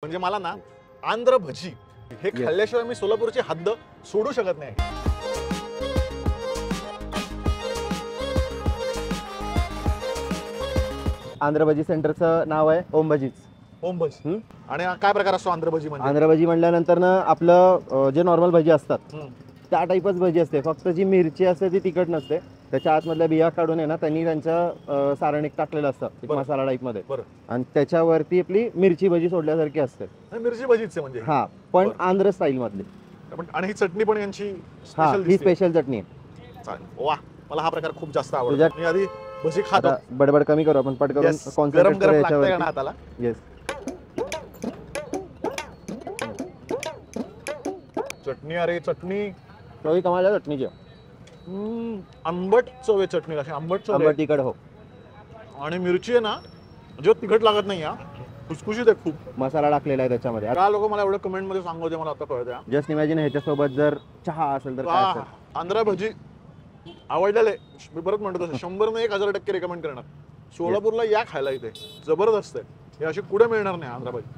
म्हणजे मला ना आंध्र भजी हे खाल्ल्याशिवाय मी सोलापूरची हद्द सोडू शकत नाही. आंध्र भजी सेंटरचं नाव आहे ओम भजीच. ओम भजी. आणि काय प्रकार असतो आंध्र भजी म्हणजे? आंध्र भजी म्हणल्यानंतर ना आपलं जे नॉर्मल भजी असतात त्या टाईपच भजी असते, फक्त जी मिरची असते ती तिखट नसते. त्याच्या आतमधल्या बिया काढून आहे ना त्यांनी त्यांचं सारणिक टाकलेलं असतं एक मसाला टाईप मध्ये, आणि त्याच्यावरती आपली मिरची भजी सोडल्यासारखी असते. मिरची भजीच आहे म्हणजे? हा, पण आंध्र स्टाईल मधली. आणि ही चटणी पण यांची हा, ही स्पेशल चटणी आहे. चालेल. वा, मला हा प्रकार खूप जास्त आवडतो. मी आधी भजी खातो. बडबड कमी करू आपण, पट करून कॉन्सन्ट्रेट करू याच्यावर हाताला. येस. चटणी, अरे चटणी चवी कमाल चटणीची. आंबट चव आहे चटणी, अशी आंबट चव, आंबट तिखट. हो, आणि मिरची आहे ना अजिबात तिखट लागत नाही. हा खुसखुशीत आहे खूप. मसाला टाकलेला आहे त्याच्यामध्ये. का लोक मला एवढं कमेंट मध्ये सांगू दे, मला आता कळतं. जस्ट इमॅजिन ह्याच्यासोबत जर चहा असेल तर काय असेल. आंध्र भजी आवडलेले, मी परत म्हणतो तसं 100 ने 1000% रेकमेंड करणार. सोलापूरला या खायला, इथे जबरदस्त आहे. हे अशी कुठे मिळणार नाही आंध्र भजी.